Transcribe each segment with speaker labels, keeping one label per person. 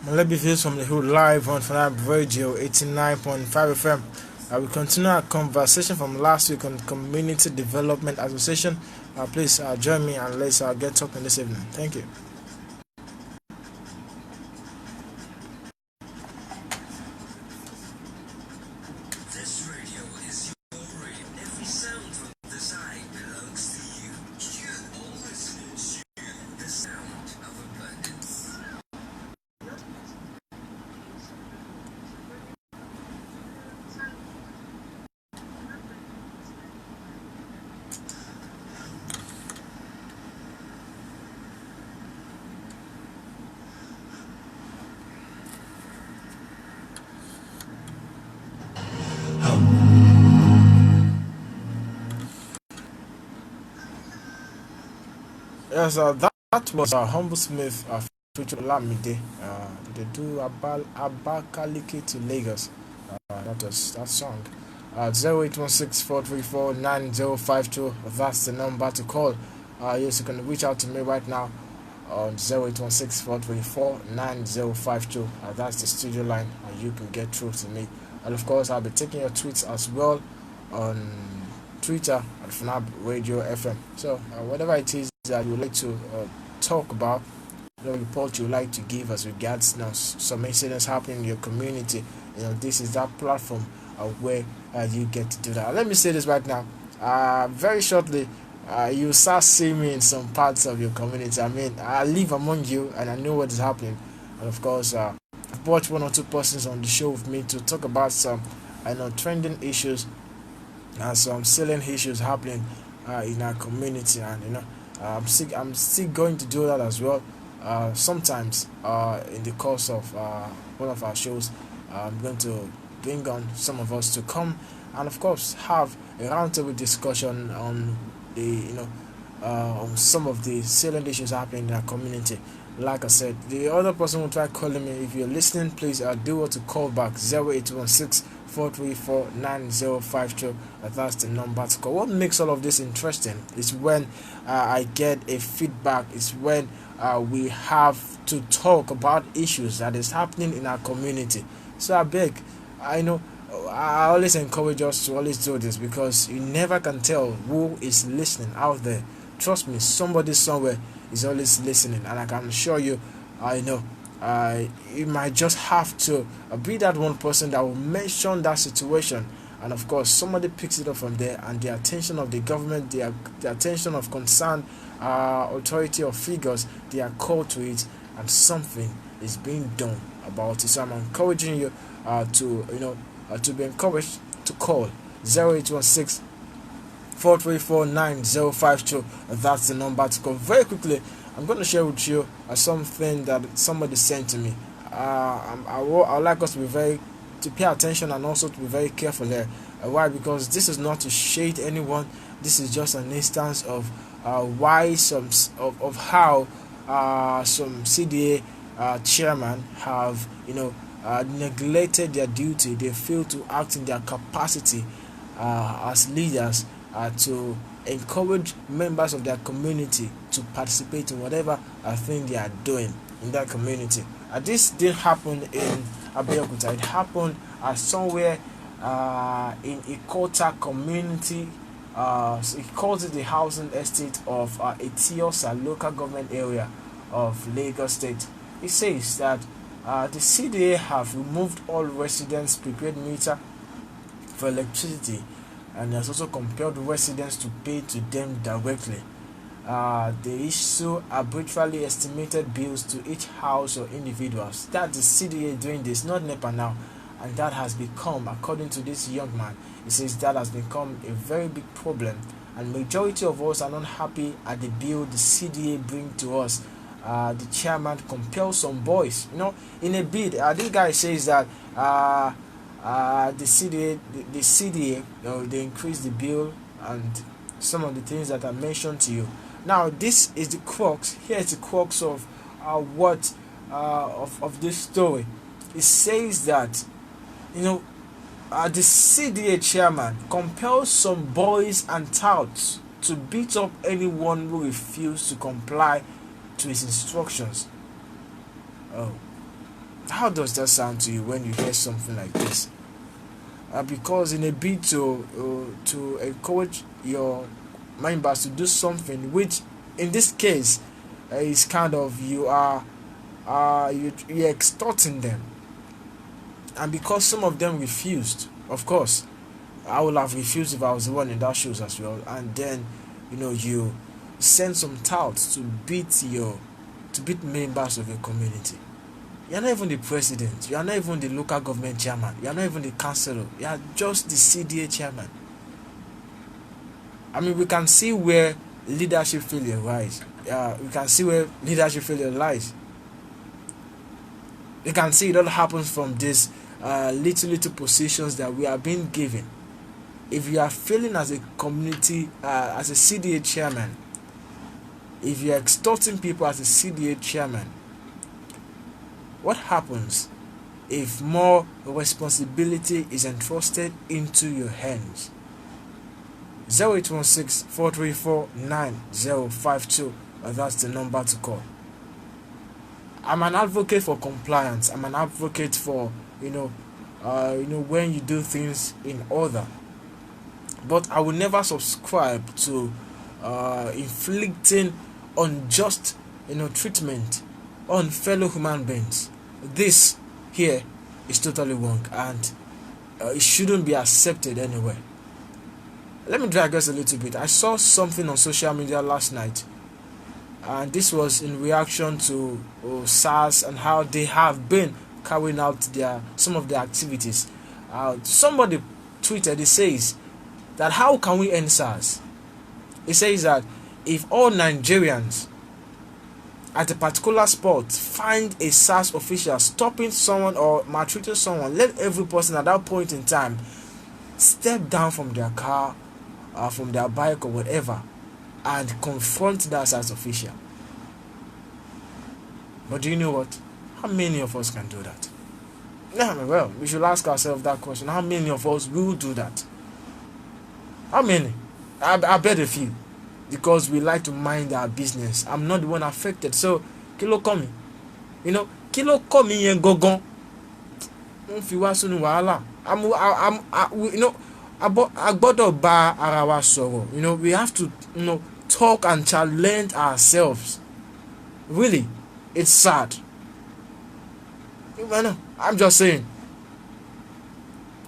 Speaker 1: MOLÉBÍ Views from the Hood live on Funaab RADIO 89.5 FM. We continue our conversation from last week on Community Development Association. Please join me and let's get talking this evening. Thank you.
Speaker 2: This radio is your radio. Every sound from the side belongs to you. You, all listeners, you, the sound of abundance.
Speaker 1: Yes, that was Humble Smith featuring Lamide. They do Abakaliki to Lagos. That was that song. 0816-434-9052. That's the number to call. Yes, you can reach out to me right now on 0816-434-9052. That's the studio line, and you can get through to me. And of course, I'll be taking your tweets as well on Twitter at Funaab Radio FM. So, whatever it is that you would like to talk about, the report you would like to give as regards some incidents happening in your community, this is that platform where you get to do that. Let me say this right now. Very shortly, you start seeing me in some parts of your community. I mean, I live among you and I know what is happening. And of course, I've brought one or two persons on the show with me to talk about some trending issues and some salient issues happening in our community. And I'm still going to do that as well. Sometimes in the course of one of our shows, I'm going to bring on some of us to come and of course have a roundtable discussion on on some of the salient issues happening in our community. Like I said, the other person will try calling me. If you're listening, please do want to call back 0816-434-9052. That's the number to call. What makes all of this interesting is when I get a feedback. It's when we have to talk about issues that is happening in our community. So I beg, I always encourage us to always do this because you never can tell who is listening out there. Trust me, somebody somewhere is always listening, and I can assure you, you might just have to be that one person that will mention that situation, and of course somebody picks it up from there, and the attention of the government, the attention of concerned authority or figures, they are called to it, and something is being done about it. So I'm encouraging you to be encouraged to call 0816 434-9052. That's the number to call. Very quickly, I'm going to share with you something that somebody sent to me. I would like us to pay attention and also to be very careful there. Why? Because this is not to shade anyone. This is just an instance of why how some CDA chairman have neglected their duty. They fail to act in their capacity as leaders to encourage members of their community to participate in whatever thing they are doing in that community. This didn't happen in Abeokuta. It happened somewhere in Ikota community. It calls it the housing estate of Etiosa local government area of Lagos State. It says that the CDA have removed all residents' prepaid meter for electricity, and has also compelled residents to pay to them directly. They issue arbitrarily estimated bills to each house or individuals. That the CDA doing this, not NEPA now, and that has become, according to this young man, he says that has become a very big problem, and majority of us are not happy at the bill the CDA bring to us. The chairman compels some boys, in a bid. This guy says that the CDA, they increase the bill and some of the things that I mentioned to you. Now, this is the crux. Here is the crux of of this story. It says that the CDA chairman compels some boys and touts to beat up anyone who refused to comply to his instructions. Oh, How does that sound to you when you hear something like this? Because in a bid to encourage your members to do something, which in this case is kind of you're extorting them, and because some of them refused, of course, I would have refused if I was the one in that shoes as well, and then you send some touts to beat members of your community. You're not even the president. You are not even the local government chairman. You are not even the councillor. You are just the CDA chairman. I mean, we can see where leadership failure lies. We can see where leadership failure lies. You can see it all happens from these little positions that we are being given. If you are failing as a community, as a CDA chairman, if you are extorting people as a CDA chairman, what happens if more responsibility is entrusted into your hands? 0816-434-9052. That's the number to call. I'm an advocate for compliance. I'm an advocate for when you do things in order. But I will never subscribe to inflicting unjust treatment on fellow human beings. This here is totally wrong, and it shouldn't be accepted anywhere. Let me digress a little bit. I saw something on social media last night, and this was in reaction to SARS and how they have been carrying out some of their activities. Somebody tweeted, it says that how can we end SARS? It says that if all Nigerians at a particular spot find a SARS official stopping someone or maltreating someone, let every person at that point in time step down from their car, from their bike or whatever, and confront that SARS official. But do you know what? How many of us can do that? Yeah, well, we should ask ourselves that question. How many of us will do that? How many? I bet a few. Because we like to mind our business. I'm not the one affected. So, kilo komi. Kilo komi yen gogon. Fi wa sunu wahala. Agbodo ba ara wa sọ̀rọ̀. We have to, talk and challenge ourselves. Really, it's sad. I'm just saying.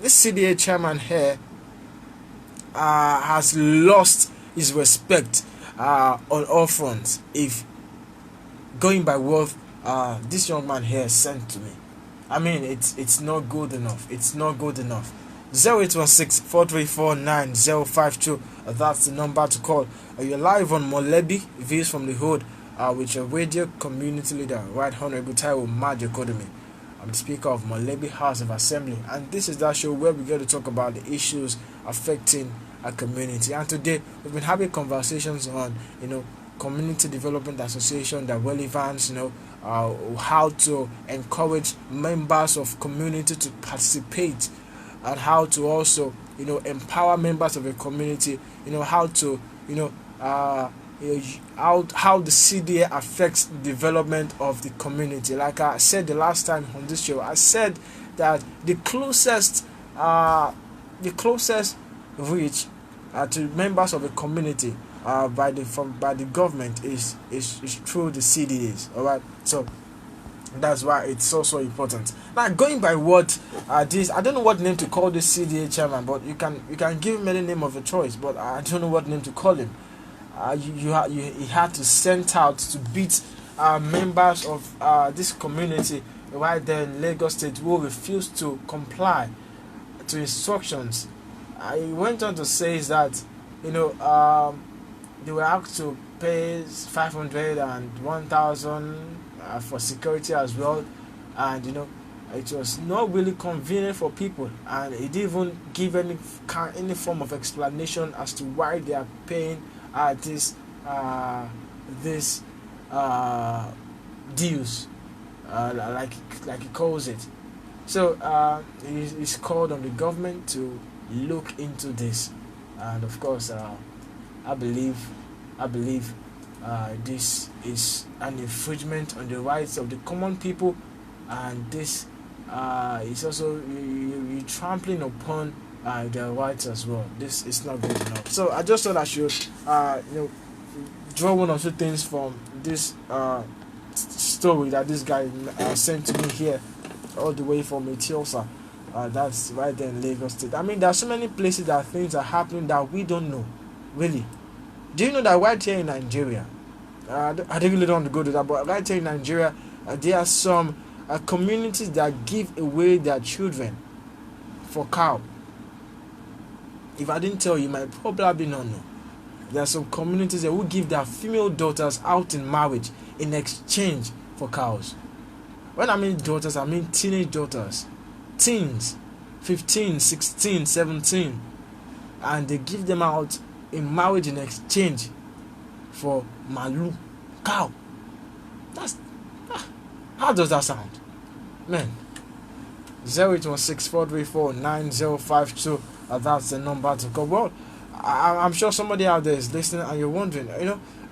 Speaker 1: This CDA chairman here has lost his respect on all fronts. If going by what this young man here sent to me, I mean, it's not good enough. It's not good enough. 0816-434-9052. That's the number to call. You're live on Molebi Views from the Hood with your radio community leader, Right Honorable Taiwo Majekodunmi. I'm the speaker of Molebi House of Assembly, and this is that show where we get to talk about the issues affecting our community. And today we've been having conversations on community development association, the relevance, how to encourage members of community to participate, and how to also empower members of a community, how to how the CDA affects the development of the community. Like I said the last time on this show, I said that the closest reach to members of a community by the government is through the CDAs. All right, so that's why it's so important. Now, going by what this, I don't know what name to call this CDA chairman, but you can give him any name of a choice, but I don't know what name to call him. He had to send out to beat members of this community right there in Lagos State who refused to comply to instructions. He went on to say that they were asked to pay 500 and 1,000 for security as well, and it was not really convenient for people, and he didn't even give any form of explanation as to why they are paying this dues, like he calls it. So he's called on the government to look into this, and of course I believe this is an infringement on the rights of the common people and this is also you trampling upon their rights as well. This is not good enough. So I just thought I should draw one or two things from this story that this guy sent to me here, all the way from Ethiopia. That's right there in Lagos State. I mean, there are so many places that things are happening that we don't know. Really, do you know that right here in Nigeria? I really don't want to go to that, but right here in Nigeria, there are some communities that give away their children for cow. If I didn't tell you, you might probably not know. There are some communities that will give their female daughters out in marriage in exchange for cows. When I mean daughters, I mean teenage daughters, teens, 15, 16, 17, and they give them out in marriage in exchange for malu, cow. That's how does that sound, man? 08164349052. That's the number to call. Well, I'm sure somebody out there is listening, and you're wondering,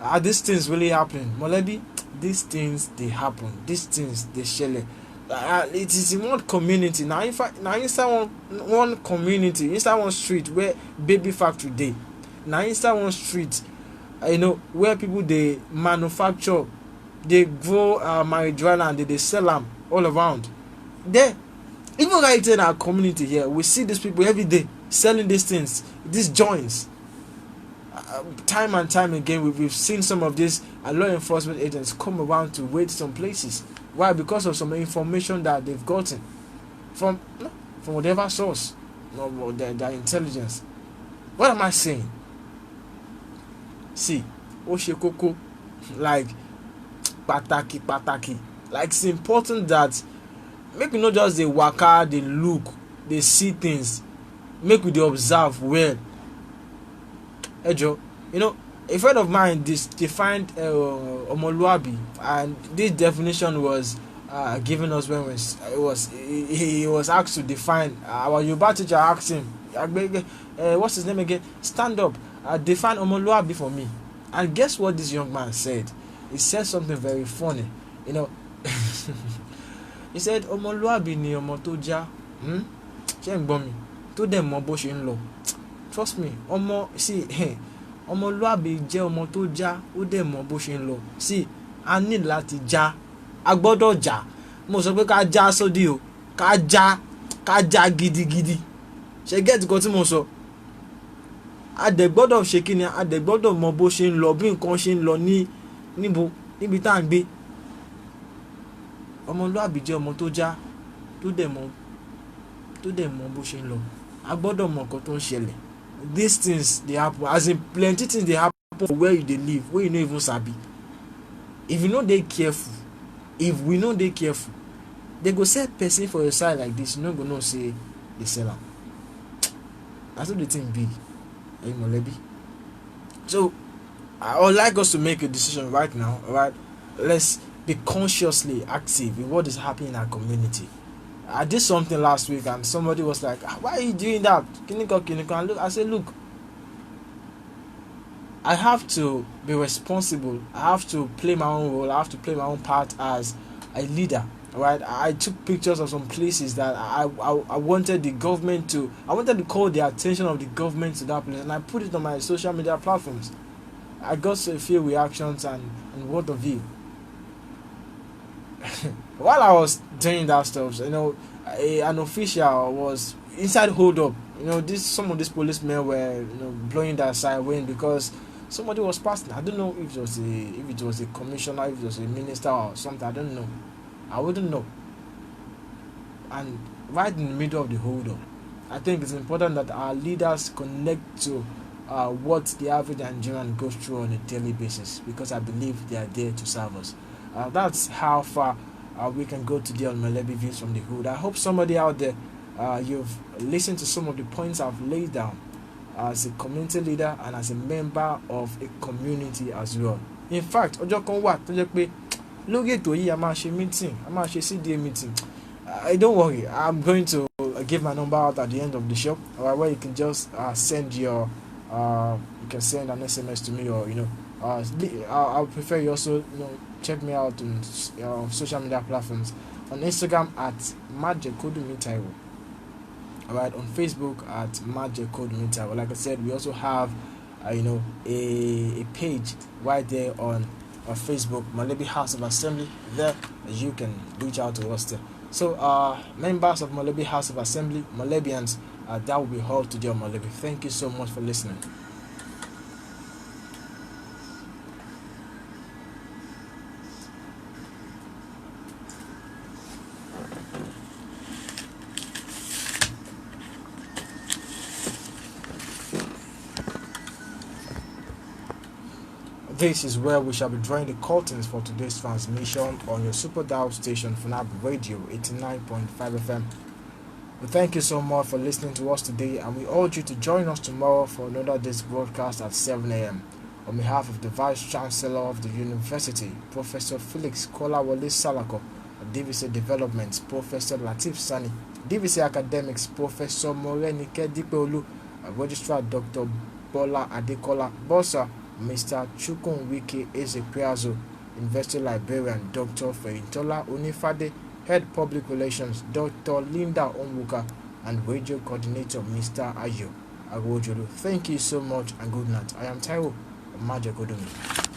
Speaker 1: are these things really happening? Molebi, these things they happen. These things they share. It is in one community now. In fact, now inside one community, inside one street where baby factory day. Now inside one street, where people they manufacture, they grow marijuana and they sell them all around. There, even right in our community here, we see these people every day selling these things, these joints. Time and time again, we've seen some of these law enforcement agents come around to raid some places. Why? Because of some information that they've gotten from whatever source, their intelligence. What am I saying? See, Oshekoko, like pataki. Like, it's important that make we not just the waka, they look, they see things. Make we dey observe well. Ejo, a friend of mine defined omoluabi, and this definition was given us when he was asked to define. Our Yoruba teacher asked him, what's his name again? Stand up, define omoluabi for me. And guess what this young man said? He said something very funny. He said, ọmọlúàbí ni ọmọ tó já, ṣé ń gbọ́ mi, tó dẹ̀ mọ bó ṣe ń lọ. Trust me, ọmọlúàbí jẹ́ ọmọ tó já, ó dẹ̀ mọ bó ṣe ń lọ. See, a ní láti já, a gbọ́dọ̀ já. Mo sọ pé ká já sódì o, ká já gidigidi. Ṣé get nǹkan tí mo sọ? A dẹ̀ gbọ́dọ̀ ṣe kí ni, a dẹ̀ gbọ́dọ̀ mọ bó ṣe ń lọ, bí nǹkan ṣe ń lọ níbi tá à ń gbé. Ọmọlúàbí jẹ́ ọmọ tó já, tó dẹ̀ mọ bó ṣe ń lọ. A gbọ́dọ̀ mọ nǹkan tó ń ṣẹlẹ̀. These things dey happen, as in plenty things dey happen for where you dey live, where you no even sabi. If we no dey careful, they go sell person for your side like this, you no go know say they sell am. That's what the thing be. Molebi. So I would like us to make a decision right now. Alright, let's be consciously active in what is happening in our community. I did something last week and somebody was like, why are you doing that? Kiniko. And look, I said, look, I have to be responsible. I have to play my own role. I have to play my own part as a leader. Right? I took pictures of some places that I wanted the government to. I wanted to call the attention of the government to that place, and I put it on my social media platforms. I got a few reactions and what of you. While I was doing that stuff, an official was inside hold up. Some of these policemen were blowing their siren because somebody was passing. I don't know if it was a commissioner, if it was a minister or something. I don't know. I wouldn't know. And right in the middle of the hold up, I think it's important that our leaders connect to what the average Nigerian goes through on a daily basis, because I believe they are there to serve us. That's how far we can go today on Molebi Views from the Hood. I hope somebody out there, you've listened to some of the points I've laid down as a community leader and as a member of a community as well. In fact, ọjọ́ kan wà tó jẹ́ pé lórí ètò yìí a máa ṣe meeting, a máa ṣe CDA meeting. Don't worry, I'm going to give my number out at the end of the show, where you can just send you can send an SMS to me, or I'll prefer you also check me out on social media platforms on Instagram at Majekodunmi Taiwo. Alright, on Facebook at Majekodunmi Taiwo. Like I said, we also have a page right there on Facebook, Molebi House of Assembly. There you can reach out to us there. So members of Molebi House of Assembly, Molebians, that will be all today on Molebi. Thank you so much for listening. This is where we shall be drawing the curtains for today's transmission on your super dial station, Funaab Radio 89.5 FM. We thank you so much for listening to us today, and we urge you to join us tomorrow for another day's broadcast at 7 a.m. On behalf of the Vice Chancellor of the University, Professor Felix Kolawole Salako, DVC Development, Professor Latif Sani, DVC Academics, Professor Morenike Dipeolu, Registrar Dr. Bola Adekola Bosa, Mr. Chukwunwike Ezequiazo, Investor Librarian Dr. Ferintola Unifade, Head Public Relations Dr. Linda Onwuka, and Radio Coordinator Mr. Ayo Agwojulu. Thank you so much and good night. I am Taiwo Majekodunmi.